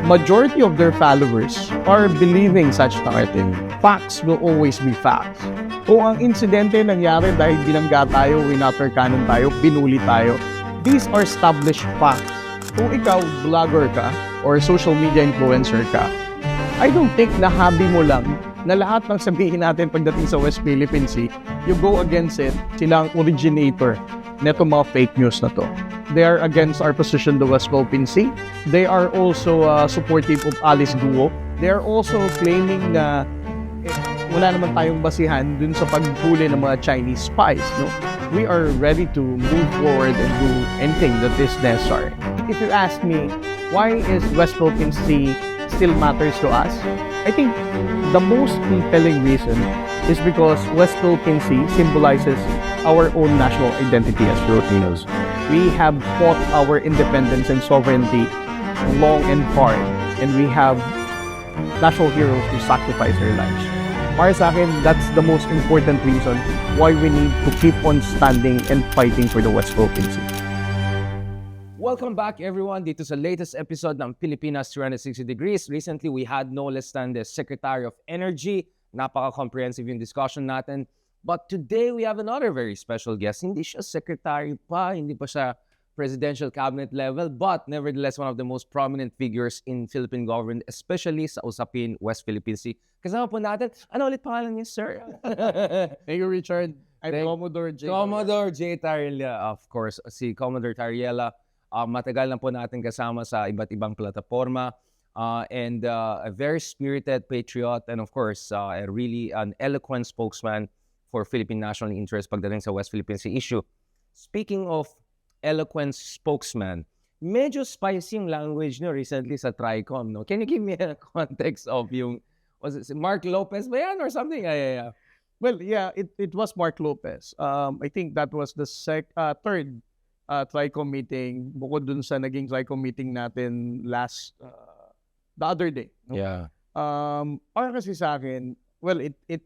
majority of their followers are believing such narrative. Facts will always be facts. Kung ang insidente nangyari dahil binangga tayo, winappercanon tayo, binuli tayo, these are established facts. Kung ikaw, vlogger ka, or social media influencer ka, I don't think na hobby mo lang na lahat ng sabihin natin pagdating sa West Philippine Sea, you go against it, sila ang originator neto mga fake news na to. They are against our position the West Philippine Sea. They are also supportive of Alice Guo. They are also claiming na wala naman tayong basihan dun sa paghuli ng mga Chinese spies. No? We are ready to move forward and do anything that is necessary. If you ask me, why is West Philippine Sea still matters to us? I think the most compelling reason is because West Philippine Sea symbolizes our own national identity as Filipinos. We have fought our independence and sovereignty long and hard, and we have national heroes who sacrifice their lives. Para sa akin, that's the most important reason why we need to keep on standing and fighting for the West Philippine Sea. Welcome back everyone dito sa latest episode ng Pilipinas 360 Degrees. Recently, we had no less than the Secretary of Energy. Napaka-comprehensive yung discussion natin. But today, we have another very special guest. Hindi siya secretary pa, hindi pa siya presidential cabinet level, but nevertheless, one of the most prominent figures in Philippine government, especially sa usapin West Philippine Sea. Kasama po natin, ano ulit pangalan niya, sir? Thank you, Richard. I'm Commodore Jay Commodore Jay Tarriela, of course. Si Commodore Tarriela, matagal na po natin kasama sa iba't ibang plataforma. And a very spirited patriot and of course, really an eloquent spokesman for Philippine national interest pagdating sa West Philippine Sea issue. Speaking of eloquent spokesman, medyo spicy yung language nyo recently sa Tricom, no? Can you give me a context of yung, was it Mark Lopez ba yan or something? Yeah. Well, yeah, it was Mark Lopez. I think that was the third Tricom meeting, bukod dun sa naging Tricom meeting natin the other day. No? Yeah. Para kasi sa akin, well,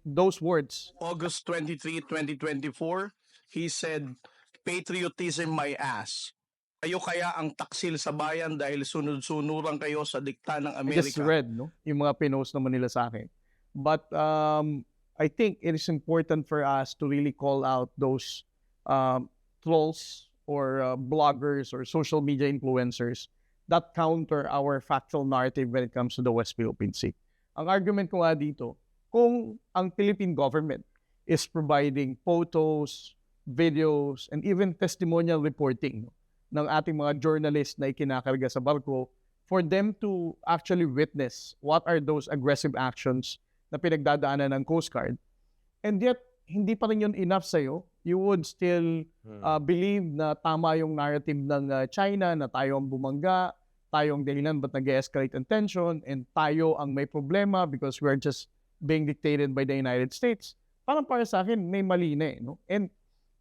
those words. August 23, 2024, he said, patriotism my ass. Kayo kaya ang taksil sa bayan dahil sunod-sunuran kayo sa dikta ng I Amerika. just read, no? Yung mga pinost naman nila sa akin. But I think it is important for us to really call out those trolls or bloggers or social media influencers that counter our factual narrative when it comes to the West Philippine Sea. Ang argument ko nga dito, kung ang Philippine government is providing photos, videos, and even testimonial reporting ng ating mga journalists na ikinakarga sa barko, for them to actually witness what are those aggressive actions na pinagdadaanan ng Coast Guard, and yet, hindi pa rin yun enough sa'yo, you would still believe na tama yung narrative ng China, na tayo ang bumangga, tayo ang dahilan ba't nag-escalate ang tension, and tayo ang may problema because we're just being dictated by the United States. Parang para sa akin, may mali na eh. No? And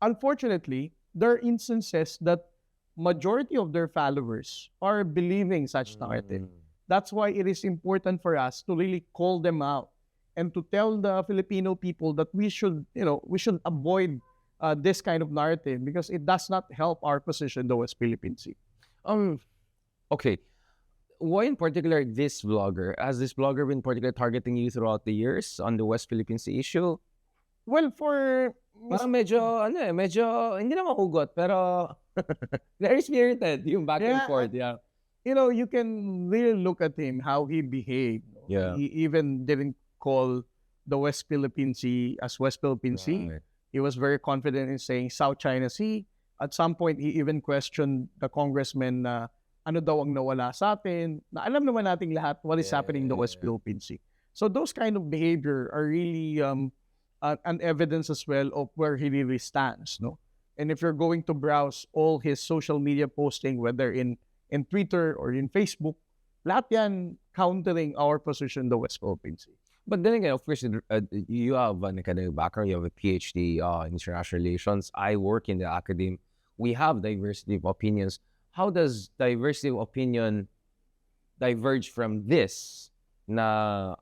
unfortunately, there are instances that majority of their followers are believing such narrative. That's why it is important for us to really call them out and to tell the Filipino people that we should avoid this kind of narrative because it does not help our position in the West Philippine Sea. Okay. Why in particular this vlogger? Has this vlogger been particularly targeting you throughout the years on the West Philippine Sea issue? Well, Parang medyo, hindi naman hugot, pero very spirited, yung back and forth, yeah. You know, you can really look at him, how he behaved. Yeah. He even didn't call the West Philippine Sea as West Philippine Sea. He was very confident in saying South China Sea. At some point, he even questioned the congressman na ano daw ang nawala sa atin, na alam naman nating lahat what is happening in the West Philippine Sea. So those kind of behavior are really an evidence as well of where he really stands, no? And if you're going to browse all his social media posting, whether in Twitter or in Facebook, lahat yan countering our position in the West Philippine Sea. But then again, of course, you have an academic background, you have a PhD in international relations. I work in the academy. We have diversity of opinions. How does diversity of opinion diverge from this? Na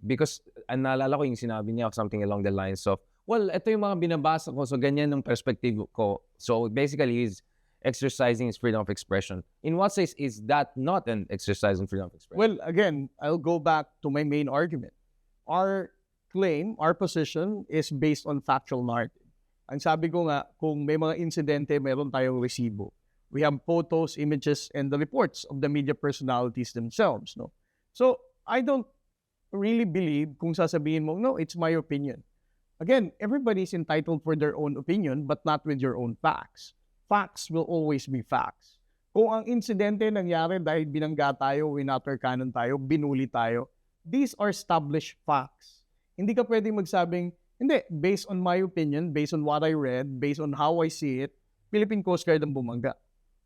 because naalala ko yung sinabi niya something along the lines of, well, ito yung mga binabasa ko, so ganyan ang perspective ko. So basically, he's exercising his freedom of expression. In what sense is that not an exercising freedom of expression? Well, again, I'll go back to my main argument. Our claim, our position is based on factual narrative. Ang sabi ko nga, kung may mga insidente, meron tayong resibo. We have photos, images, and the reports of the media personalities themselves. No? So, I don't really believe kung sasabihin mo, no, it's my opinion. Again, everybody's entitled for their own opinion, but not with your own facts. Facts will always be facts. Kung ang insidente nangyari dahil binangga tayo, winuttercanon tayo, binuli tayo, these are established facts. Hindi ka pwedeng magsabing, hindi, based on my opinion, based on what I read, based on how I see it, Philippine Coast Guard ang bumangga.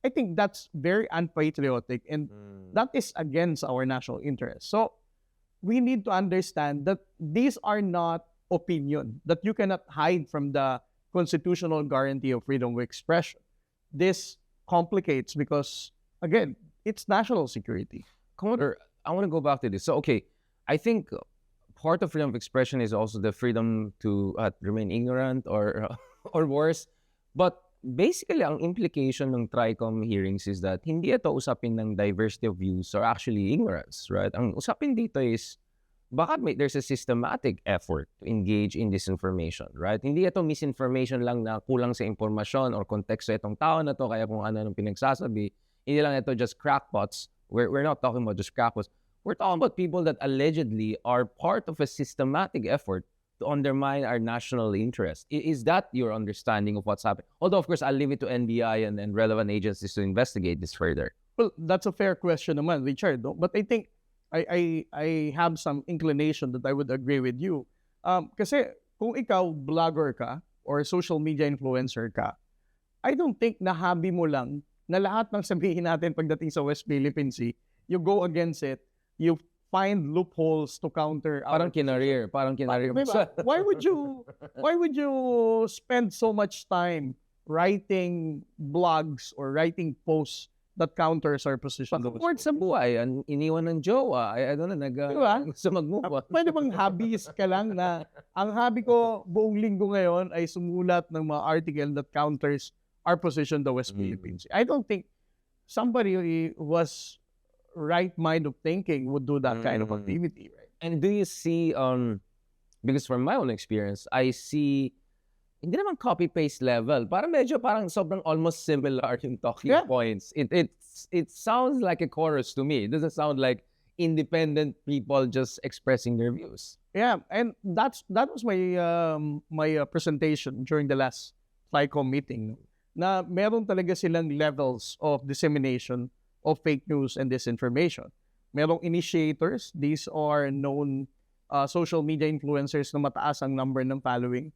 I think that's very unpatriotic and that is against our national interest. So, we need to understand that these are not opinion, that you cannot hide from the constitutional guarantee of freedom of expression. This complicates because, again, it's national security. Commodore, I want to go back to this. So, okay, I think part of freedom of expression is also the freedom to remain ignorant or or worse. But basically, ang implication ng Tricom hearings is that hindi ito usapin ng diversity of views or actually ignorance, right? Ang usapin dito is baka there's a systematic effort to engage in disinformation, right? Hindi ito misinformation lang na kulang sa impormasyon or konteksto itong tao na to kaya kung ano nung pinagsasabi. Hindi lang ito just crackpots. We're not talking about just crackpots. We're talking about people that allegedly are part of a systematic effort to undermine our national interest. Is that your understanding of what's happening? Although, of course, I'll leave it to NBI and relevant agencies to investigate this further. Well, that's a fair question naman, Richard. No? But I think I have some inclination that I would agree with you. Kasi kung ikaw vlogger ka or social media influencer ka, I don't think na hobby mo lang na lahat ng sabihin natin pagdating sa West Philippine Sea, you go against it, you find loopholes to counter. Parang kinarir. Diba? Why would you spend so much time writing blogs or writing posts that counters our position? Pag-support sa buhay, iniwan ng jowa, I don't know, diba? sa mag-move on. Pwede bang hobbyist ka lang na ang hobby ko buong linggo ngayon ay sumulat ng mga article that counters our position the West Philippines. I don't think somebody who was right mind of thinking would do that kind of activity, right? And do you see, because from my own experience, I see, hindi naman copy-paste level. Parang sobrang almost similar yung talking points. It sounds like a chorus to me. It doesn't sound like independent people just expressing their views. Yeah, and that was my presentation during the last Tricom meeting. Na meron talaga silang levels of dissemination of fake news and disinformation. Merong initiators. These are known social media influencers na mataas ang number ng following.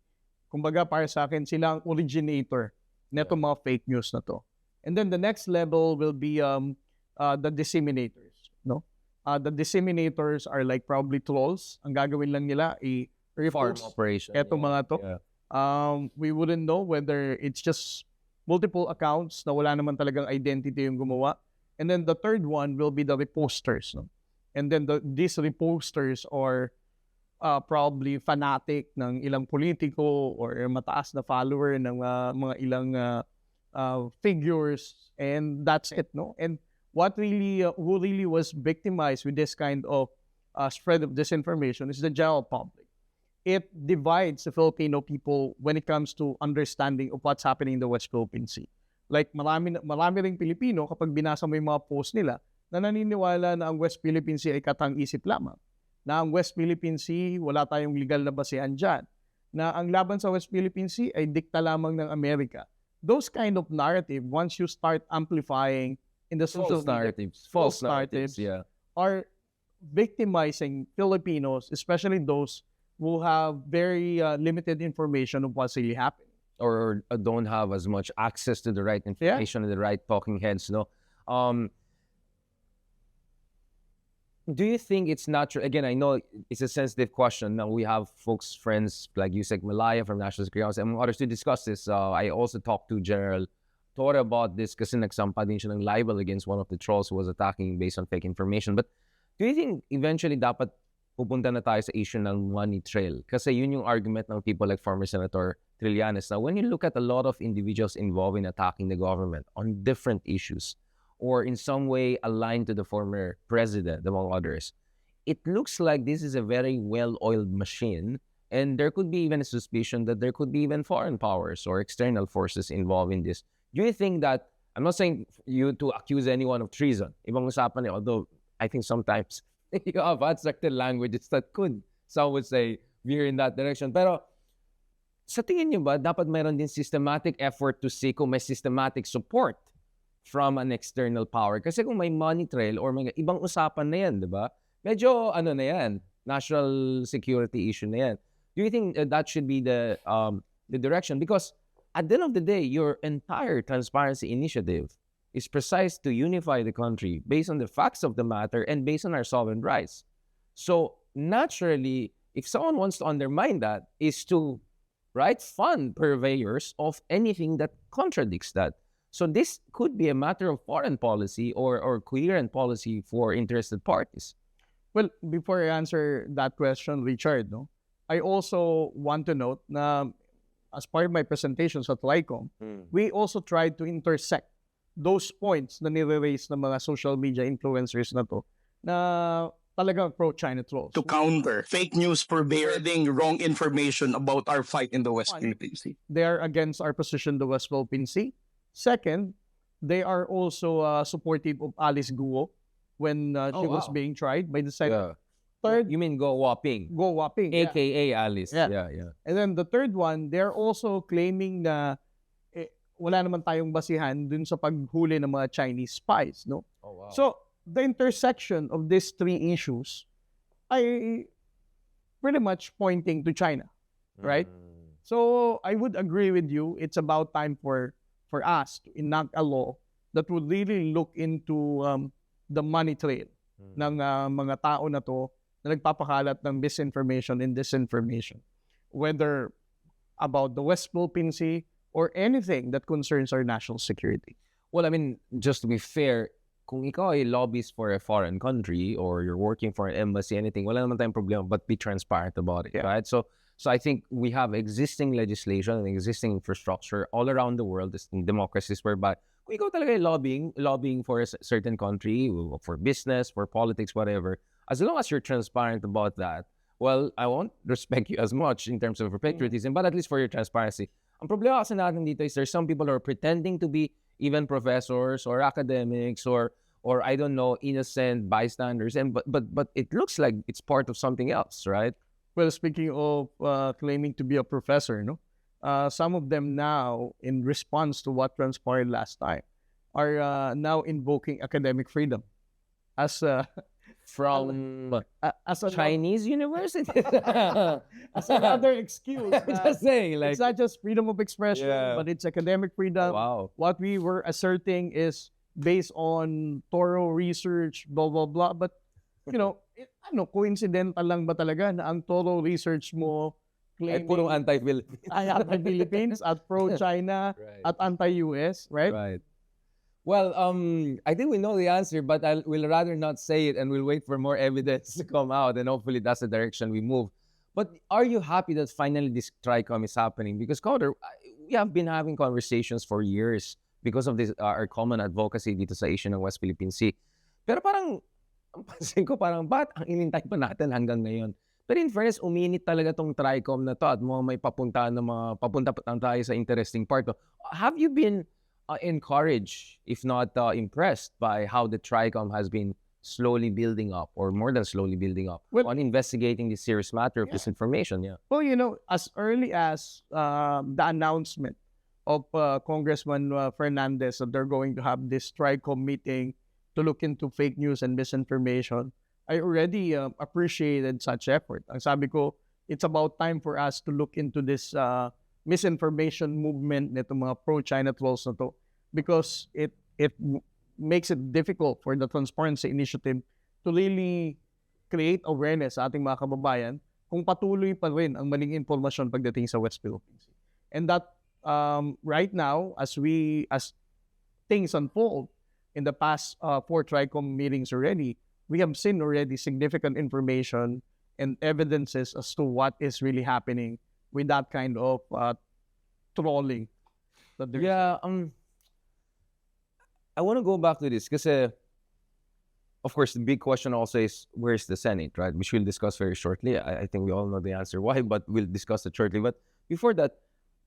Kumbaga, para sa akin, sila ang originator neto mga fake news na to. And then the next level will be the disseminators. No? The disseminators are like probably trolls. Ang gagawin lang nila Farm operation. Eto mga to. Yeah. We wouldn't know whether it's just multiple accounts na wala naman talagang identity yung gumawa. And then the third one will be the reposters. No? And then these reposters are probably fanatic ng ilang politiko or mataas na follower ng mga ilang figures. And that's it. No? And who really was victimized with this kind of spread of disinformation is the general public. It divides the Filipino people when it comes to understanding of what's happening in the West Philippine Sea. Like marami ring Pilipino kapag binasa mo yung mga post nila na naniniwala na ang West Philippine Sea ay katang-isip lamang. Na ang West Philippine Sea, wala tayong legal na basehan dyan. Na ang laban sa West Philippine Sea ay dikta lamang ng Amerika. Those kind of narrative, once you start amplifying in the social false narratives are victimizing Filipinos, especially those who have very limited information of what's really happening. Or don't have as much access to the right information and the right talking heads. No? Do you think it's natural? Again, I know it's a sensitive question. Now we have folks, friends like Yusek Malaya from National Security and others to discuss this. I also talked to General Torre about this kasi nagsampa din siya ng libel against one of the trolls who was attacking based on fake information. But do you think eventually dapat pupunta na tayo sa issue ng money trail? Kasi yun yung argument ng people like former Senator Trillanes. Now, when you look at a lot of individuals involved in attacking the government on different issues or in some way aligned to the former president, among others, it looks like this is a very well-oiled machine. And there could be even a suspicion that there could be even foreign powers or external forces involved in this. Do you think that, I'm not saying you to accuse anyone of treason, ibang usapan although I think sometimes you have abstracted languages that could, some would say, veer in that direction. Pero sa tingin niyo ba, dapat mayroon din systematic effort to see kung may systematic support from an external power? Kasi kung may money trail or may ibang usapan na yan, di ba? Medyo ano na yan, national security issue na yan. Do you think that should be the direction? Because at the end of the day, your entire transparency initiative is precise to unify the country based on the facts of the matter and based on our sovereign rights. So naturally, if someone wants to undermine that, is to fund purveyors of anything that contradicts that. So this could be a matter of foreign policy or coherent policy for interested parties. Well, before I answer that question, Richard, no, I also want to note na as part of my presentation sa Tricom, we also tried to intersect those points na nire-raise ng mga social media influencers na to na talagang pro-China trolls. To counter fake news pervading wrong information about our fight in the West Philippine Sea. They are against our position in the West Philippine Sea. Second, they are also supportive of Alice Guo when she was being tried by the Senate. Third, you mean Go Waping? Go Waping. AKA Alice. Yeah. And then the third one, they're also claiming na wala naman tayong basihan dun sa paghuli ng mga Chinese spies, no? Oh, wow. So, the intersection of these three issues ay pretty much pointing to China, right? So, I would agree with you. It's about time for us to enact a law that would really look into the money trail ng mga tao na to na nagpapakalat ng misinformation and disinformation, whether about the West Philippine Sea or anything that concerns our national security. Well, I mean, just to be fair, kung ikaw ay lobbyist for a foreign country or you're working for an embassy, anything, wala naman tayong problema, but be transparent about it, right? So I think we have existing legislation and existing infrastructure all around the world, in democracies whereby kung ikaw talaga ay lobbying for a certain country, for business, for politics, whatever, as long as you're transparent about that, well, I won't respect you as much in terms of your patriotism, but at least for your transparency. Ang problema kasi natin dito is there's some people who are pretending to be even professors or academics or I don't know, innocent bystanders, and but it looks like it's part of something else, right? Well, speaking of claiming to be a professor, no, some of them now, in response to what transpired last time, are now invoking academic freedom as From as a Chinese university. as another excuse. Just saying, like, It's not just freedom of expression, Yeah. but it's academic freedom. wow. What we were asserting is based on thorough research, blah, blah, blah. But, you know, coincidental lang ba talaga na ang thorough research mo Ay, claiming purong anti-Philippines. ay anti-Philippines at pro-China Right. at anti-US, right? Right. Well, I think we know the answer, but we'll rather not say it and we'll wait for more evidence to come out, and hopefully that's the direction we move. But are you happy that finally this Tricom is happening? Because, Commodore, we have been having conversations for years because of this our common advocacy dito sa issue ng West Philippine Sea. Pero parang, ang pansin ko parang, ba't ang inintay pa natin hanggang ngayon? Pero in fairness, uminit talaga tong Tricom na to at may papunta pa tayo sa interesting part. Have you been encouraged, if not impressed, by how the Tricom has been slowly building up, or more than slowly building up, on investigating this serious matter of disinformation? Yeah. Well, you know, as early as the announcement of Congressman Fernandez that they're going to have this Tricom meeting to look into fake news and misinformation, I already appreciated such effort. Ang sabi ko, it's about time for us to look into this misinformation movement nito mga pro-China trolls na to, because it makes it difficult for the Transparency Initiative to really create awareness sa ating mga kababayan kung patuloy pa rin ang maling impormasyon pagdating sa West Philippines. And that right now, as things unfold in the past 4 Tricom meetings already, we have seen already significant information and evidences as to what is really happening with that kind of trolling that there's. Yeah, I want to go back to this because, of course, the big question also is where's the Senate, right? Which we'll discuss very shortly. I think we all know the answer why, but we'll discuss it shortly. But before that,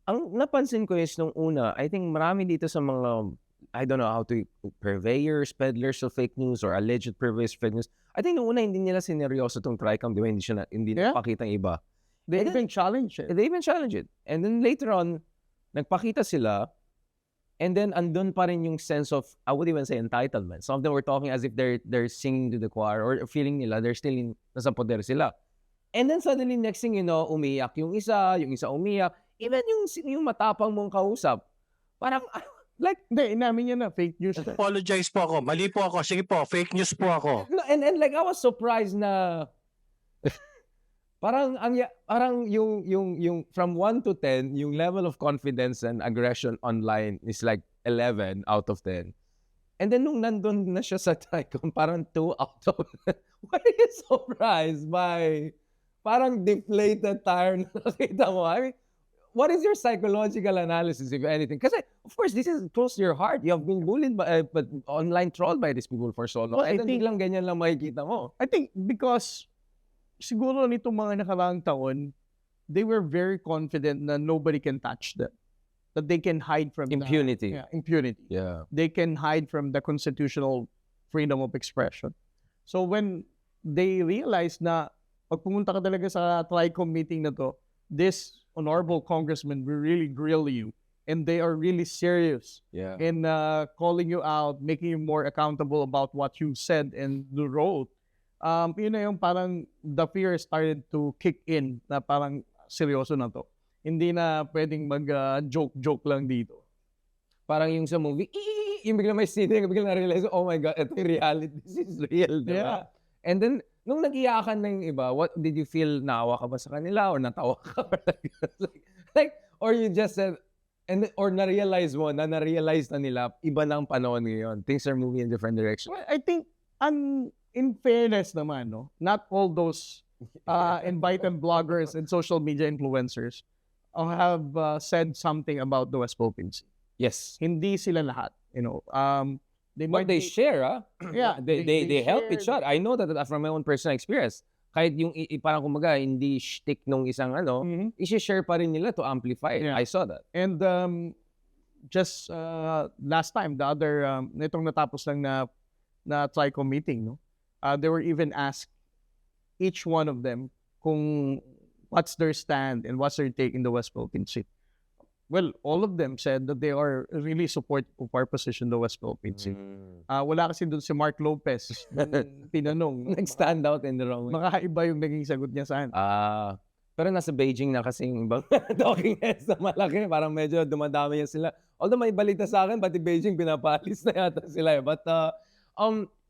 ang napansin ko is nung una, I think marami dito sa mga, I don't know how to, purveyors, peddlers of fake news or alleged purveyors of fake news. I think nung una hindi nila sineryoso tong Tricom, di ba? Hindi Yeah. napakita ng iba. They And even challenge it. They even challenge it. And then later on, nagpakita sila, and then andun pa rin yung sense of, I would even say entitlement. Some of them were talking as if they're singing to the choir or feeling nila they're still nasa poder sila. And then suddenly, next thing you know, umiyak yung isa umiyak. Even yung matapang mong kausap, parang, like, Hindi, inamin niya na fake news. Apologize po ako. Mali po ako. Sige po, fake news po ako. and like, I was surprised na, parang yung from 1 to 10, yung level of confidence and aggression online is like 11 out of 10. And then nung nandun na siya sa Tricom, parang 2 out of 10. Why are you surprised by parang deflated tire na nakita mo? I mean, what is your psychological analysis, if anything? Kasi, of course, this is close to your heart. You have been bullied but online trolled by these people for so long. Well, I And then think- biglang ganyan lang makikita mo. I think because siguro nitong mga nakaraang taon, they were very confident na nobody can touch them. That they can hide from Impunity. impunity. Yeah. They can hide from the constitutional freedom of expression. So when they realize na pag pumunta ka talaga sa Tricom meeting na to, this honorable congressman will really grill you, and they are really serious Yeah. in calling you out, making you more accountable about what you said and wrote. Yun na yung parang the fear started to kick in na parang seryoso na to. Hindi na pwedeng mag-joke lang dito. Parang yung sa movie, yung bigla may scene, bigla na-realize, oh my God, ito yung reality, this is real, di ba? Yeah. And then, nung nag-iyakan na yung iba, what did you feel? Naawa ka ba sa kanila or natawa ka? like, or you just said, or na-realize mo, na-realize na nila, iba na ang panahon ngayon. Things are moving in different directions. Well, I think, in fairness naman, no, not all those invited bloggers and social media influencers have said something about the West Philippine Sea. Yes. Hindi sila lahat, you know. They But might they be- share, Yeah, They help each shared. other. I know that from my own personal experience. Kahit yung parang kumaga, hindi shtick nung isang Mhm. isi-share pa rin nila to amplify it. Yeah. I saw that. And just last time, the other nitong natapos lang na Tricom meeting, no, they were even asked each one of them kung what's their stand and what's their take in the West Philippine Sea. Well, all of them said that they are really supportive of our position in the West Philippine Sea. Wala kasi doon si Mark Lopez nung tinanong. Nag-stand out in the wrong way. Makakaiba yung naging sagot niya sa akin. Pero nasa Beijing na kasi yung ibang talking heads na malaki. Parang medyo dumadami yan sila. Although may balita sa akin, pati Beijing pinapalis na yata sila. But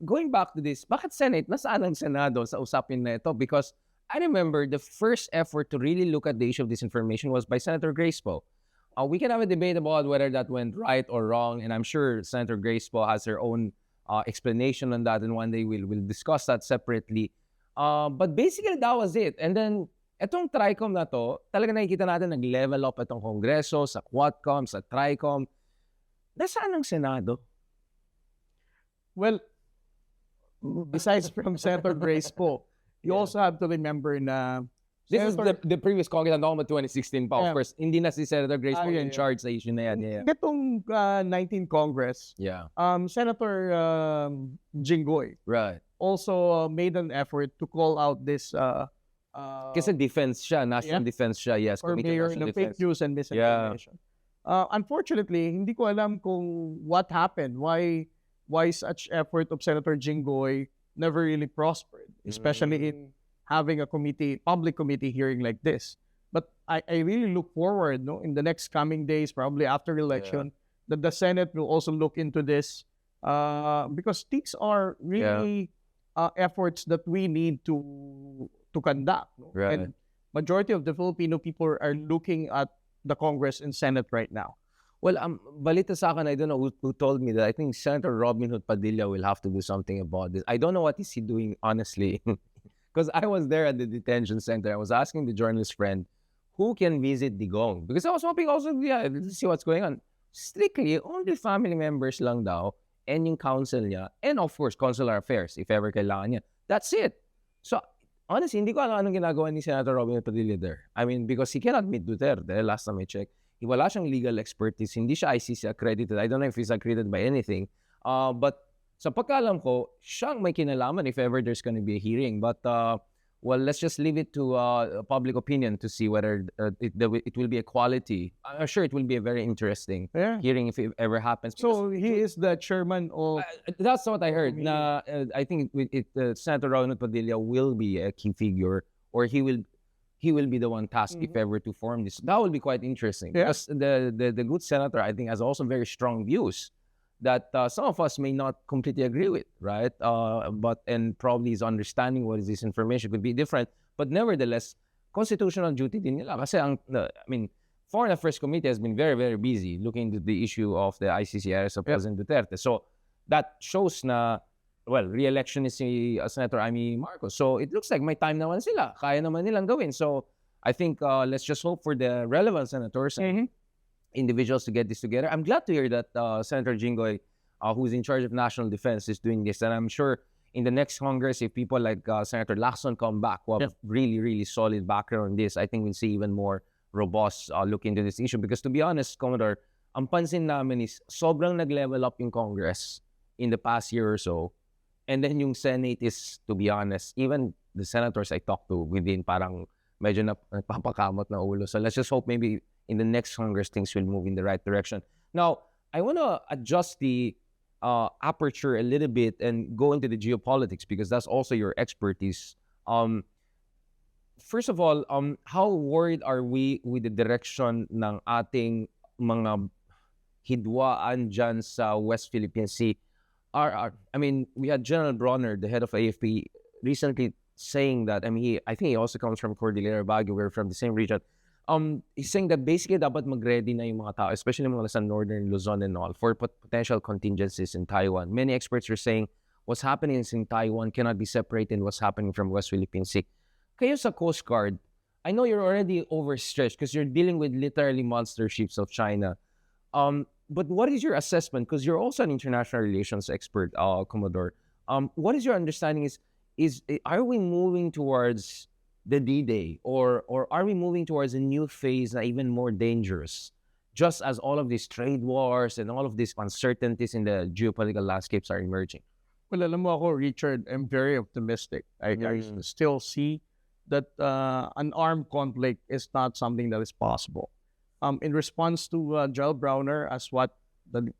going back to this, bakit Senate? Nasaan ang Senado sa usapin na ito? Because I remember the first effort to really look at the issue of disinformation was by Senator Grace Poe. We can have a debate about whether that went right or wrong, and I'm sure Senator Grace Poe has her own explanation on that, and one day we'll discuss that separately. But basically, that was it. And then, etong Tricom na to, talaga nakikita natin nag-level up itong Kongreso, sa Quadcom, sa Tricom. Nasaan ang Senado? Well, besides from Senator Grace Poe, you also have to remember na This is Senator- the previous Congress, I'm talking about 2016 pa. Of Yeah. course, hindi na si Senator Grace Poe yeah, in yeah. charge sa issue na yan. Yeah. Itong 19th Congress, Yeah. Senator Jinggoy Right. also made an effort to call out this Kasi defense siya, national Yeah. defense siya, yes. or Committee on mayor National ng fake Defense. news and misinformation. Unfortunately, hindi ko alam kung what happened, why such effort of Senator Jinggoy never really prospered, especially in having a public committee hearing like this. But I really look forward, no, in the next coming days, probably after election, that the Senate will also look into this because these are really efforts that we need to conduct. No? Right. And majority of the Filipino people are looking at the Congress and Senate right now. Well, balita sa akin, I don't know who told me that. I think Senator Robin Hood Padilla will have to do something about this. I don't know what is he doing, honestly. Because I was there at the detention center. I was asking the journalist friend, who can visit Digong? Because I was hoping also, yeah, to see what's going on. Strictly, only family members lang daw and yung counsel niya and of course, consular affairs if ever kailangan niya. That's it. So, honestly, hindi ko alam anong ginagawa ni Senator Robin Padilla there. I mean, because he cannot meet Duterte, last time I checked. Wala siyang legal expertise. Hindi siya ICC accredited. I don't know if he's accredited by anything. But sa pagkaalam ko, siyang may kinalaman if ever there's going to be a hearing. But, well, let's just leave it to public opinion to see whether it will be a quality. I'm sure it will be a very interesting hearing if it ever happens. So he is the chairman of... that's what I heard. Na, I think Senator Ronald Padilla will be a key figure, or he will be the one tasked if ever to form this. That will be quite interesting. Because the good senator, I think, has also very strong views that some of us may not completely agree with, right? And probably his understanding what is disinformation could be different. But nevertheless, constitutional duty din nila. Kasi Foreign Affairs Committee has been very, very busy looking into the issue of the ICC arrest of President Duterte. So that shows na, well, re-election is si Senator Amy Marcos. So it looks like may time naman sila. Kaya naman nilang gawin. So I think let's just hope for the relevant senators and individuals to get this together. I'm glad to hear that Senator Jinggoy, who's in charge of national defense, is doing this. And I'm sure in the next Congress, if people like Senator Lacson come back who have really, really solid background on this, I think we'll see even more robust look into this issue. Because to be honest, Commodore, ang pansin namin is sobrang nag-level up yung Congress in the past year or so. And then yung Senate is, to be honest, even the senators I talked to within parang medyo nagpapakamot na ulo. So let's just hope maybe in the next Congress, things will move in the right direction. Now, I want to adjust the aperture a little bit and go into the geopolitics because that's also your expertise. First of all, how worried are we with the direction ng ating mga hidwaan dyan sa West Philippine Sea? We had General Bronner, the head of AFP, recently saying that, I think he also comes from Cordillera Baguio, we're from the same region. He's saying that basically dapat mag-ready na yung mga tao, especially mga sa northern Luzon and all, for potential contingencies in Taiwan. Many experts are saying what's happening in Taiwan cannot be separated what's happening from West Philippine Sea. Kayo sa Coast Guard, I know you're already overstretched because you're dealing with literally monster ships of China. But what is your assessment? Because you're also an international relations expert, Commodore. What is your understanding are we moving towards the D-Day or are we moving towards a new phase na even more dangerous? Just as all of these trade wars and all of these uncertainties in the geopolitical landscapes are emerging. Well, alam mo ako, Richard, I'm very optimistic. I still see that an armed conflict is not something that is possible. In response to Joel Browner, as what the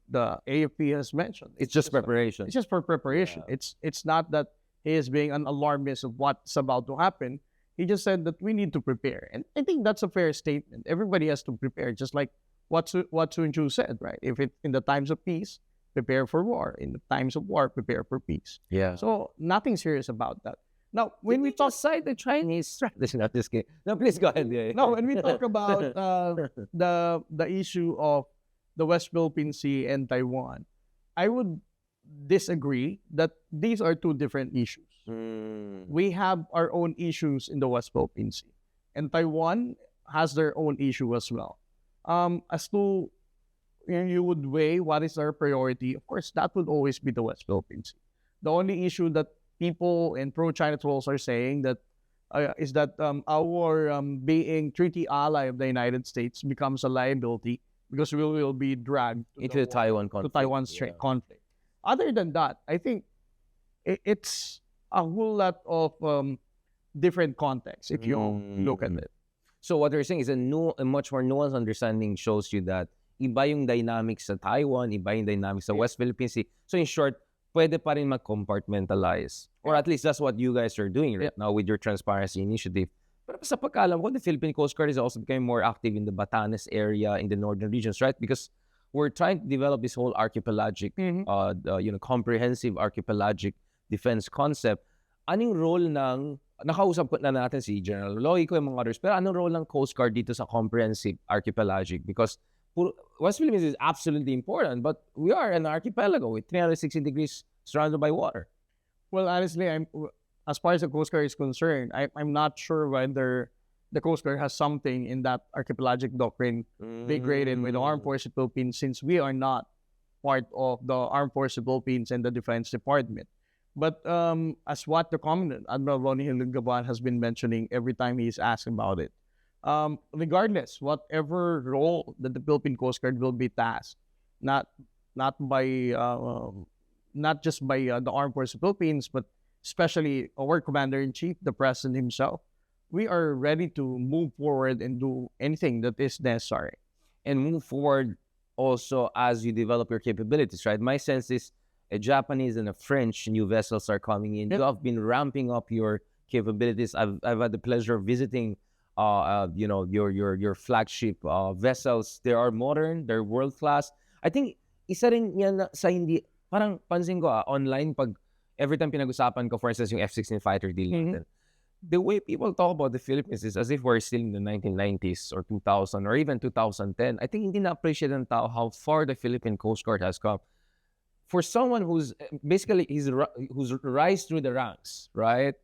AFP has mentioned, it's just preparation. It's just for preparation. Yeah. It's not that he is being an alarmist of what's about to happen. He just said that we need to prepare, and I think that's a fair statement. Everybody has to prepare, just like what Sun Tzu said, right? If it in the times of peace, prepare for war. In the times of war, prepare for peace. Yeah. So nothing serious about that. Now, when we talk aside the Chinese strategy, not this game. No, please go ahead. Yeah. No, when we talk about the issue of the West Philippine Sea and Taiwan, I would disagree that these are two different issues. We have our own issues in the West Philippine Sea, and Taiwan has their own issue as well. As to you would weigh what is our priority, of course, that would always be the West Philippine Sea. The only issue that people and pro-China trolls are saying that is that our being treaty ally of the United States becomes a liability because we will be dragged into the Taiwan conflict. To Taiwan's conflict. Other than that, I think it's a whole lot of different contexts if you look at it. So what you're saying is a much more nuanced understanding shows you that iba yung dynamics sa Taiwan, iba yung dynamics sa West Philippine Sea. So in short, pwede pa rin mag-compartmentalize. Or at least that's what you guys are doing right now with your transparency initiative. Pero sa pagkaalam ko, the Philippine Coast Guard is also becoming more active in the Batanes area, in the northern regions, right? Because we're trying to develop this whole archipelagic, comprehensive archipelagic defense concept. Anong role ng, nakausap na natin si General Loico and mga others, pero anong role ng Coast Guard dito sa comprehensive archipelagic? Because West Philippines is absolutely important, but we are an archipelago with 360 degrees surrounded by water. Well, honestly, as far as the Coast Guard is concerned, I'm not sure whether the Coast Guard has something in that archipelagic doctrine they created with the Armed Forces of the Philippines, since we are not part of the Armed Forces of the Philippines and the Defense Department. But as what the Commandant, Admiral Ronnie Hilgaban, has been mentioning every time he's asked about it, regardless, whatever role that the Philippine Coast Guard will be tasked, not not by not just by the Armed Forces of the Philippines, but especially our Commander-in-Chief, the President himself, we are ready to move forward and do anything that is necessary. And move forward also as you develop your capabilities, right? My sense is a Japanese and a French new vessels are coming in. Yep. You have been ramping up your capabilities. I've had the pleasure of visiting, your flagship vessels. They are modern. They're world class. I think isa rin yan sa hindi parang pansin ko online pag every time pinag-usapan ko, for instance, yung F-16 fighter deal natin. The way people talk about the Philippines is as if we're still in the 1990s or 2000 or even 2010. I think hindi na-appreciate ng tao how far the Philippine Coast Guard has come. For someone who's basically who's rise through the ranks, right,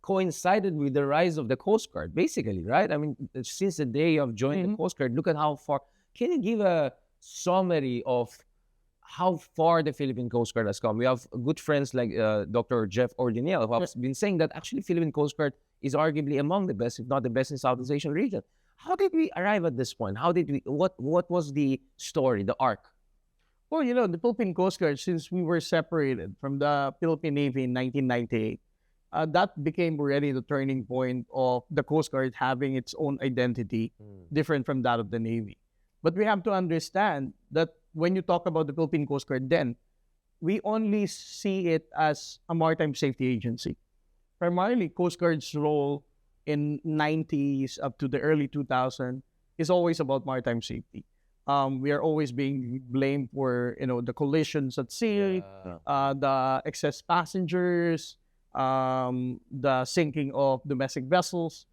coincided with the rise of the Coast Guard, basically, right? I mean, since the day of joining the Coast Guard, look at how far. Can you give a summary of how far the Philippine Coast Guard has come? We have good friends like Dr. Jeff Ordiniel who have been saying that actually Philippine Coast Guard is arguably among the best, if not the best, in Southeast Asian region. How did we arrive at this point? How did we? What was the story, the arc? Well, the Philippine Coast Guard, since we were separated from the Philippine Navy in 1998, that became already the turning point of the Coast Guard having its own identity, different from that of the Navy. But we have to understand that when you talk about the Philippine Coast Guard then, we only see it as a maritime safety agency. Primarily, Coast Guard's role in 90s up to the early 2000s is always about maritime safety. We are always being blamed for the collisions at sea, the excess passengers, the sinking of domestic vessels.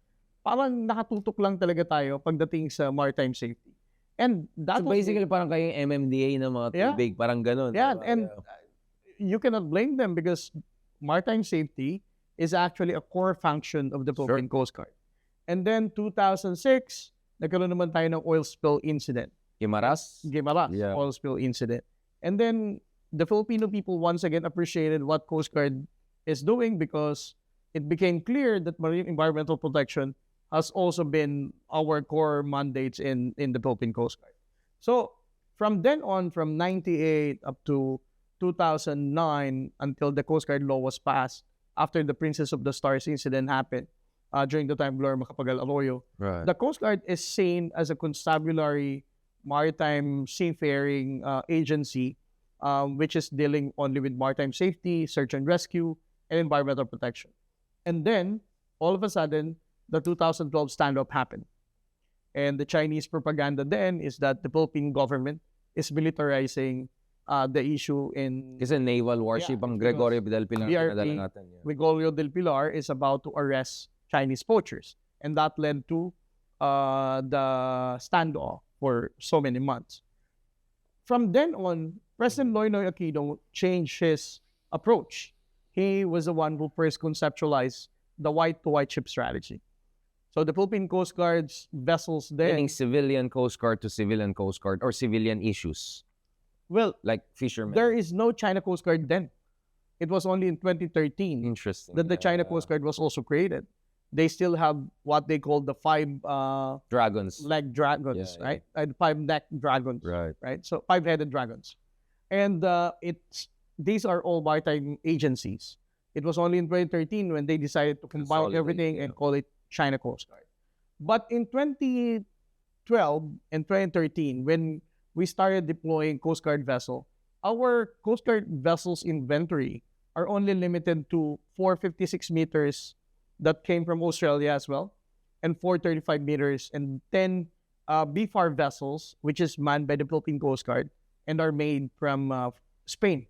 Parang nakatutok lang talaga tayo pagdating sa maritime safety. And that so basically parang kayong MMDA ng mga tubig, parang ganun. Yeah, and you cannot blame them because maritime safety is actually a core function of the Philippine Coast Guard. And then 2006, nagkaroon naman tayo ng oil spill incident. Guimaras, oil spill incident. And then the Filipino people once again appreciated what Coast Guard is doing because it became clear that marine environmental protection has also been our core mandates in the Philippine Coast Guard. So from then on, from 98 up to 2009, until the Coast Guard law was passed, after the Princess of the Stars incident happened, during the time of Gloria Macapagal Arroyo, the Coast Guard is seen as a constabulary maritime seafaring agency, which is dealing only with maritime safety, search and rescue, and environmental protection. And then, all of a sudden, the 2012 standoff happened. And the Chinese propaganda then is that the Philippine government is militarizing the issue in... Kasi naval warship ang Gregorio del Pilar. Gregorio del Pilar is about to arrest Chinese poachers. And that led to the standoff for so many months. From then on, President Noynoy Aquino changed his approach. He was the one who first conceptualized the white-to-white ship strategy. So the Philippine Coast Guard's vessels then... Meaning civilian Coast Guard to civilian Coast Guard or civilian issues. Well, like fishermen. There is no China Coast Guard then. It was only in 2013 that the China Coast Guard was also created. They still have what they call the five dragons, leg dragons, right? Five neck dragons, right? So 5-headed dragons, and these are all maritime agencies. It was only in 2013 when they decided to combine everything and call it China Coast Guard. But in 2012 and 2013, when we started deploying Coast Guard vessel, our Coast Guard vessels inventory are only limited to 456 meters that came from Australia as well, and 435 meters, and 10 BFAR vessels, which is manned by the Philippine Coast Guard and are made from Spain.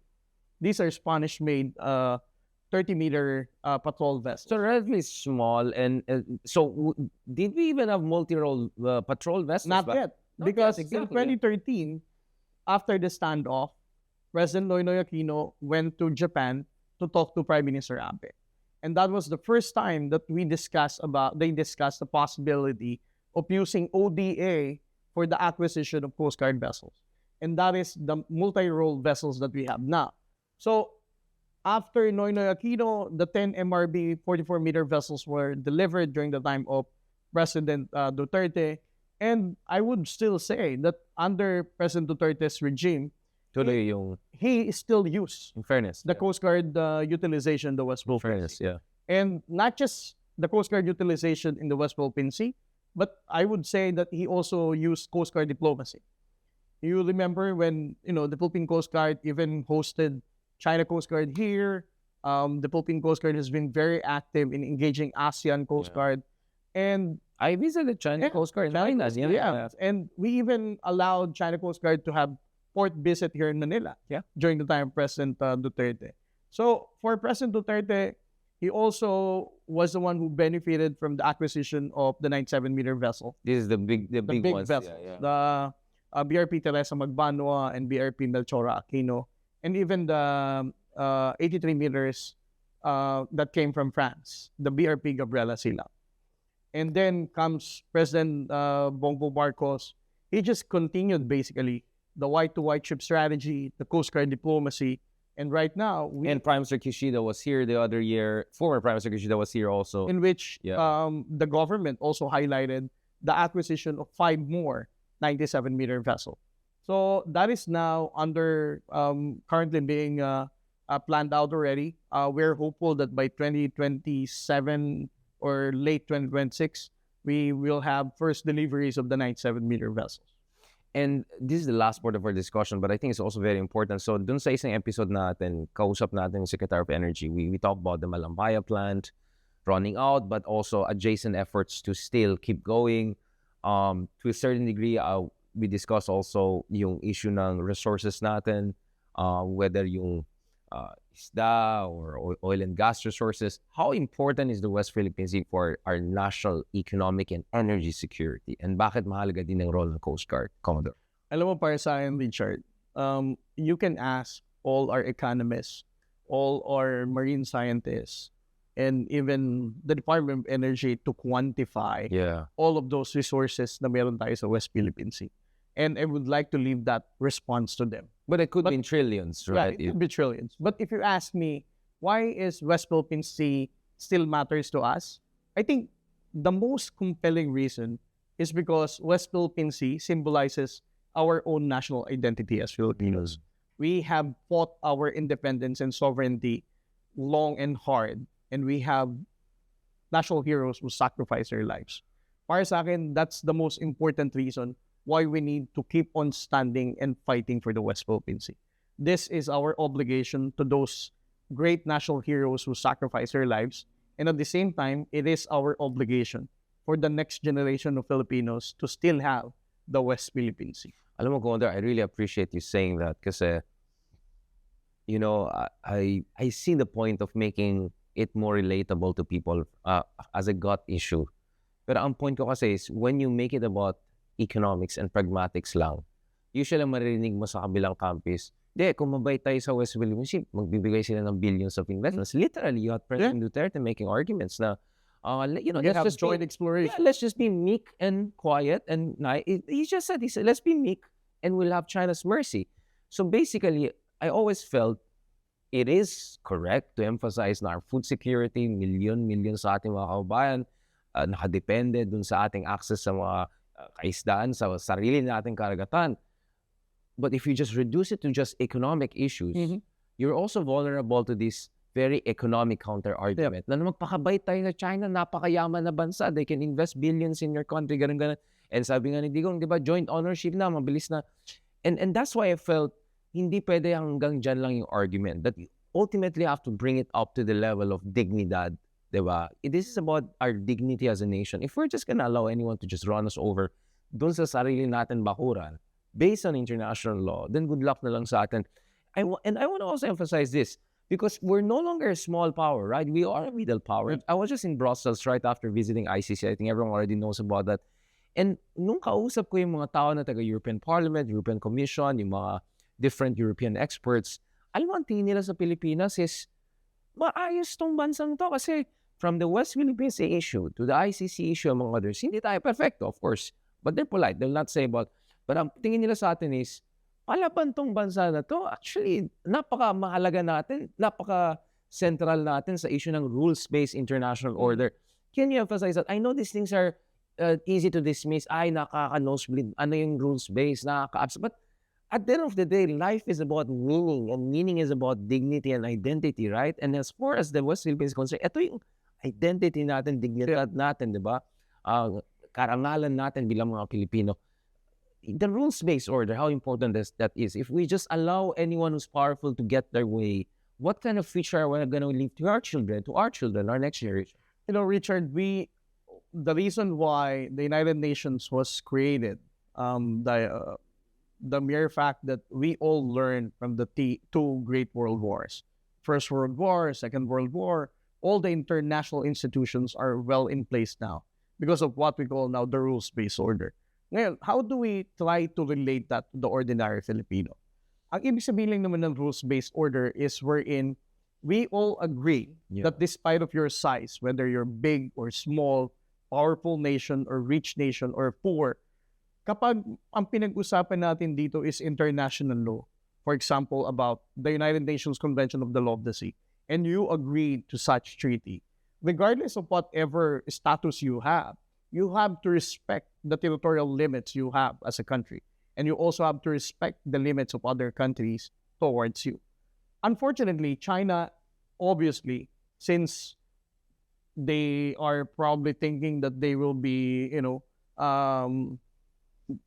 These are Spanish-made 30-meter patrol vessels. So relatively small, and so did we even have multi-role patrol vessels? Not yet, because in 2013, after the standoff, President Noynoy Aquino went to Japan to talk to Prime Minister Abe. And that was the first time that they discussed the possibility of using ODA for the acquisition of Coast Guard vessels. And that is the multi-role vessels that we have now. So after Noynoy Aquino, the 10 MRB 44-meter vessels were delivered during the time of President Duterte. And I would still say that under President Duterte's regime, Tuloy yung, he still used in fairness. the Coast Guard utilization in the West In Philippine fairness, Sea. yeah. And not just the Coast Guard utilization in the West Philippine Sea, but I would say that he also used Coast Guard diplomacy. You remember when, the Philippine Coast Guard even hosted China Coast Guard here. The Philippine Coast Guard has been very active in engaging ASEAN Coast Guard. And I visited China Coast Guard in China Marinas. Coast- yeah. And we even allowed China Coast Guard to have port visit here in Manila during the time of President Duterte. So for President Duterte, he also was the one who benefited from the acquisition of the 97-meter vessel. This is the big ones. vessels. Yeah. The BRP Teresa Magbanua and BRP Melchora Aquino, and even the 83 meters that came from France, the BRP Gabriela Silang. And then comes President Bongo Marcos. He just continued basically the white-to-white ship strategy, the Coast Guard diplomacy, and right now And Prime Minister Kishida was here the other year. Former Prime Minister Kishida was here also. in which Yeah. the government also highlighted the acquisition of 5 more 97-meter vessels. So that is now currently being planned out already. We're hopeful that by 2027 or late 2026, we will have first deliveries of the 97-meter vessels. And this is the last part of our discussion, but I think it's also very important. So dun sa isang episode natin, kausap natin yung Secretary of Energy. We talk about the Malambaya plant running out, but also adjacent efforts to still keep going. To a certain degree, we discuss also yung issue ng resources natin, whether yung isda or oil and gas resources. How important is the West Philippine Sea for our national economic and energy security? And bakit mahalaga din ang role ng Coast Guard, Commodore? Alam mo, para sa akin, Richard, you can ask all our economists, all our marine scientists, and even the Department of Energy to quantify all of those resources na meron tayo sa West Philippine Sea. And I would like to leave that response to them. But it could be in trillions, right? Yeah, it could be trillions. But if you ask me, why is West Philippine Sea still matters to us? I think the most compelling reason is because West Philippine Sea symbolizes our own national identity as Filipinos. We have fought our independence and sovereignty long and hard, and we have national heroes who sacrifice their lives. Para sa akin, that's the most important reason why we need to keep on standing and fighting for the West Philippine Sea. This is our obligation to those great national heroes who sacrifice their lives. And at the same time, it is our obligation for the next generation of Filipinos to still have the West Philippine Sea. Alam mo, Commander, I really appreciate you saying that kasi, I see the point of making it more relatable to people as a gut issue. Pero ang point ko kasi is when you make it about economics and pragmatics lang, usually maririnig mo sa kabilang campus, kung mabait tayo sa West Philippine Sea, magbibigay sila ng billions of investments. Literally, you have President Duterte making arguments na, Let's just join exploration. Yeah, let's just be meek and quiet. And he said, let's be meek and we'll have China's mercy. So basically, I always felt it is correct to emphasize na our food security, million sa ating mga kababayan, nakadepende dun sa ating access sa mga kaisdaan, sa sarili nating karagatan. But if you just reduce it to just economic issues, you're also vulnerable to this very economic counter-argument. Na magpakabait tayo na China, napakayaman na bansa. They can invest billions in your country, ganun. And sabi nga ni Digong, di ba, joint ownership na, mabilis na. And that's why I felt, hindi pwede hanggang dyan lang yung argument. That you ultimately have to bring it up to the level of dignidad. Diba? This is about our dignity as a nation. If we're just gonna allow anyone to just run us over dun sa sarili natin bakuran, based on international law, then good luck na lang sa atin. And I want to also emphasize this, because we're no longer a small power, right? We are a middle power. I was just in Brussels right after visiting ICC. I think everyone already knows about that. And nung kausap ko yung mga tao na taga-European Parliament, European Commission, yung mga different European experts, alam mo, ang tingin nila sa Pilipinas is, maayos tong bansang to kasi from the West Philippines issue to the ICC issue among others, hindi tayo perfecto, of course. But they're polite. They'll not say about, but ang tingin nila sa atin is, palaban tong bansa na to. Actually, napaka-mahalaga natin, napaka-central natin sa issue ng rules-based international order. Can you emphasize that? I know these things are easy to dismiss. Ay, nakaka-nosebleed. Ano yung rules-based? Nakaka-abs. But at the end of the day, life is about meaning, and meaning is about dignity and identity, right? And as far as the West Philippines is concerned, ito yung identity natin, dignidad natin, di ba? Karangalan natin bilang mga Pilipino. The rules-based order, how important that is. If we just allow anyone who's powerful to get their way, what kind of future are we going to leave to our children, our next generation? You know, Richard, the reason why the United Nations was created, the mere fact that we all learned from the two great world wars, First World War, Second World War, all the international institutions are well in place now because of what we call now the rules-based order. Ngayon, how do we try to relate that to the ordinary Filipino? Ang ibig sabihin lang naman ng rules-based order is wherein we all agree that despite of your size, whether you're big or small, powerful nation or rich nation or poor, kapag ang pinag-usapan natin dito is international law, for example, about the United Nations Convention of the Law of the Sea, and you agree to such treaty, regardless of whatever status you have to respect the territorial limits you have as a country. And you also have to respect the limits of other countries towards you. Unfortunately, China, obviously, since they are probably thinking that they will be,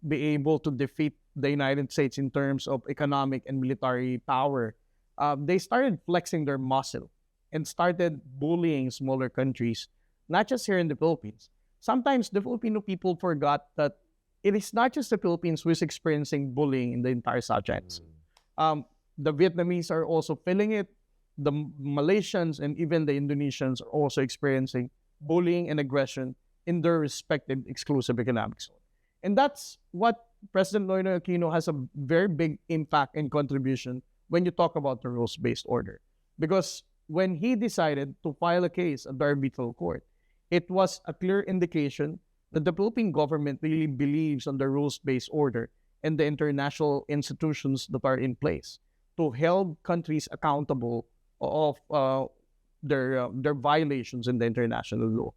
be able to defeat the United States in terms of economic and military power, they started flexing their muscle and started bullying smaller countries, not just here in the Philippines. Sometimes the Filipino people forgot that it is not just the Philippines who is experiencing bullying in the entire South China Sea. The Vietnamese are also feeling it. The Malaysians and even the Indonesians are also experiencing bullying and aggression in their respective exclusive economic zone. And that's what President Noynoy Aquino has a very big impact and contribution when you talk about the rules-based order. Because when he decided to file a case at the arbitral court, it was a clear indication that the Philippine government really believes on the rules-based order and the international institutions that are in place to hold countries accountable of their violations in the international law.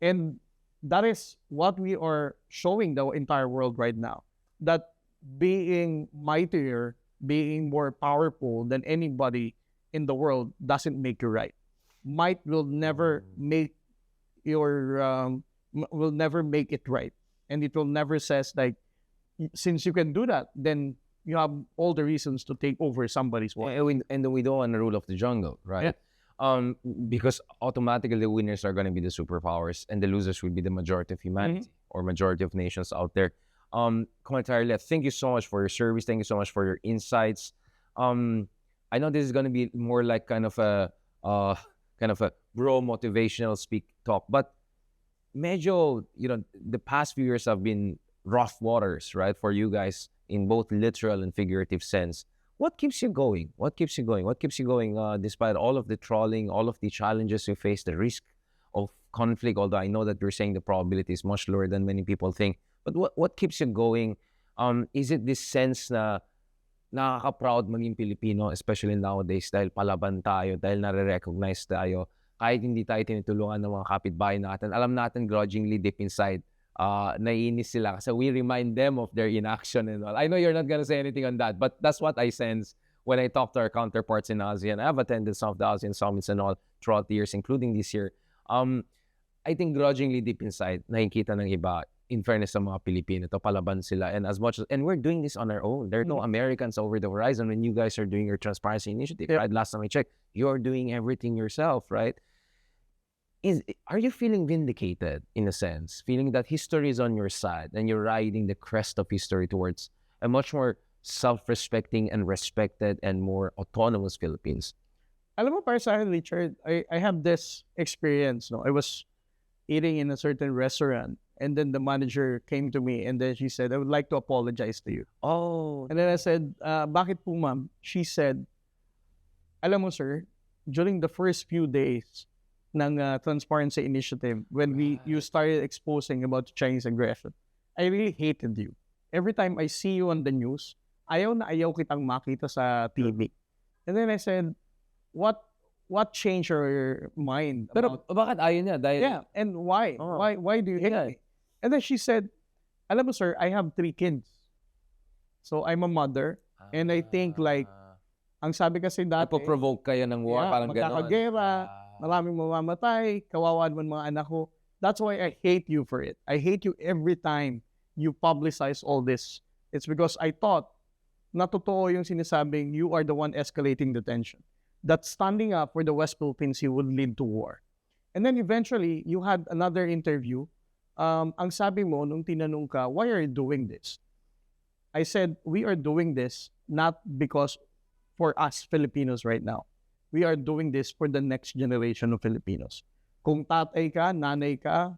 And that is what we are showing the entire world right now, that being mightier, being more powerful than anybody in the world doesn't make you right. Might will never make will never make it right, and it will never says like, since you can do that, then you have all the reasons to take over somebody's world. And we don't want the rule of the jungle, right? Because automatically the winners are going to be the superpowers and the losers will be the majority of humanity or majority of nations out there. Commodore Tarriela, thank you so much for your service. Thank you so much for your insights. I know this is going to be more like kind of a bro motivational talk, but medyo, the past few years have been rough waters, right, for you guys in both literal and figurative sense. What keeps you going? What keeps you going? What keeps you going despite all of the trawling, all of the challenges you face, the risk of conflict, although I know that you're saying the probability is much lower than many people think. But what keeps you going? Is it this sense na nakaka-proud maging Pilipino, especially nowadays, dahil palaban tayo, dahil nare-recognize tayo, kahit hindi tayo tinutulungan ng mga kapitbahay natin, alam natin grudgingly deep inside, naiinis sila kasi we remind them of their inaction and all. I know you're not gonna say anything on that, but that's what I sense when I talk to our counterparts in ASEAN. I've attended some of the ASEAN summits and all throughout the years, including this year. I think grudgingly deep inside, nakikita ng iba, in fairness sa mga Pilipino, to palaban sila. And we're doing this on our own. There are no Americans over the horizon when you guys are doing your transparency initiative, right? Last time I checked, you're doing everything yourself, right? Are you feeling vindicated in a sense, feeling that history is on your side and you're riding the crest of history towards a much more self-respecting and respected and more autonomous Philippines? Alam mo, para sa akin, Richard, I have this experience. No, I was eating in a certain restaurant, and then the manager came to me, and then she said, "I would like to apologize to you." Oh. And then I said, "Bakit po, ma'am?" She said, "Alam mo, sir, during the first few days ng Transparency Initiative, when you started exposing about Chinese aggression, I really hated you. Every time I see you on the news, ayaw na ayaw kitang makita sa TV. And then I said, what changed your mind? Pero bakit ayaw niya? Dahil, Yeah, and why? Oh. Why do you hate Yeah. me? And then she said, alam mo sir, I have 3 kids. So I'm a mother. And I think like, ang sabi kasi dati, napoprovoke kayo ng war, parang gano'n. magkakagera, maraming mamamatay, kawawa naman mga anak ko. That's why I hate you for it. I hate you every time you publicize all this. It's because I thought na totoo yung sinasabing you are the one escalating the tension. That standing up for the West Philippine Sea would lead to war. And then eventually, you had another interview. Ang sabi mo, nung tinanong ka, why are you doing this? I said, we are doing this not because for us Filipinos right now. We are doing this for the next generation of Filipinos. Kung tatay ka, nanay ka,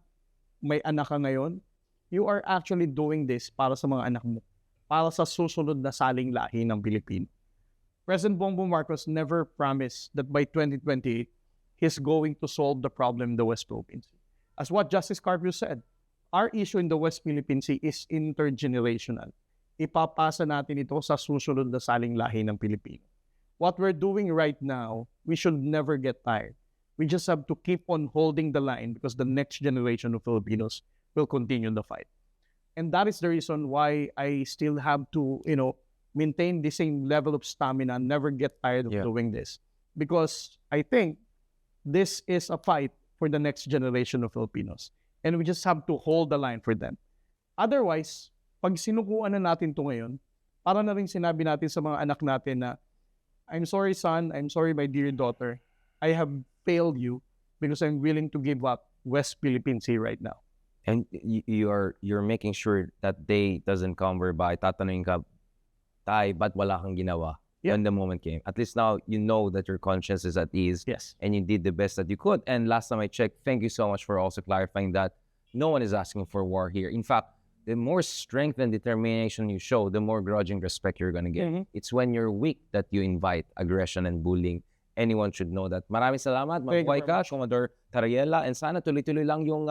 may anak ka ngayon, you are actually doing this para sa mga anak mo. Para sa susunod na saling lahi ng Pilipino. President Bongbong Marcos never promised that by 2028, he's going to solve the problem in the West Philippine Sea. As what Justice Carpio said, our issue in the West Philippine Sea is intergenerational. Ipapasa natin ito sa susunod na saling lahi ng Pilipino. What we're doing right now, we should never get tired. We just have to keep on holding the line because the next generation of Filipinos will continue the fight. And that is the reason why I still have to, maintain the same level of stamina, never get tired of doing this. Because I think this is a fight for the next generation of Filipinos. And we just have to hold the line for them. Otherwise, pag sinukuan na natin ito ngayon, para na rin sinabi natin sa mga anak natin na, I'm sorry son, I'm sorry my dear daughter, I have failed you because I'm willing to give up West Philippine Sea right now. And you're making sure that day doesn't come whereby tatanungin ka, Tay, ba't wala kang ginawa when the moment came? At least now you know that your conscience is at ease. Yes. And you did the best that you could. And last time I checked, thank you so much for also clarifying that no one is asking for war here. In fact, the more strength and determination you show, the more grudging respect you're gonna get. Mhm. It's when you're weak that you invite aggression and bullying. Anyone should know that. Maraming salamat. Thank you Mabuhay very ka, Commodore Tarriela. And sana tuloy-tuloy lang yung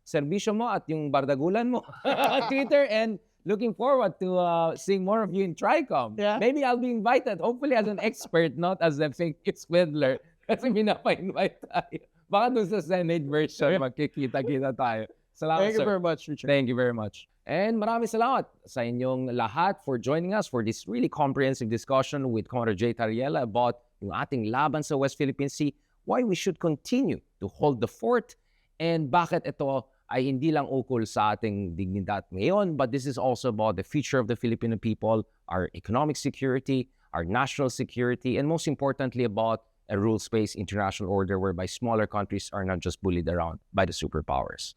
serbisyo mo at yung bardagulan mo at Twitter. And looking forward to seeing more of you in Tricom. Yeah. Maybe I'll be invited, hopefully as an expert, not as a fake swindler. Kasi minapa-invite tayo. Baka doon sa Senate version, magkikita-kita tayo. Salamat, Thank you sir. very much, Richard. Thank you very much. And maraming salamat sa inyong lahat for joining us for this really comprehensive discussion with Commodore Jay Tarriela about yung ating laban sa West Philippine Sea, why we should continue to hold the fort, and bakit ito ay hindi lang ukol sa ating dignidad ngayon, but this is also about the future of the Filipino people, our economic security, our national security, and most importantly about a rules-based international order whereby smaller countries are not just bullied around by the superpowers.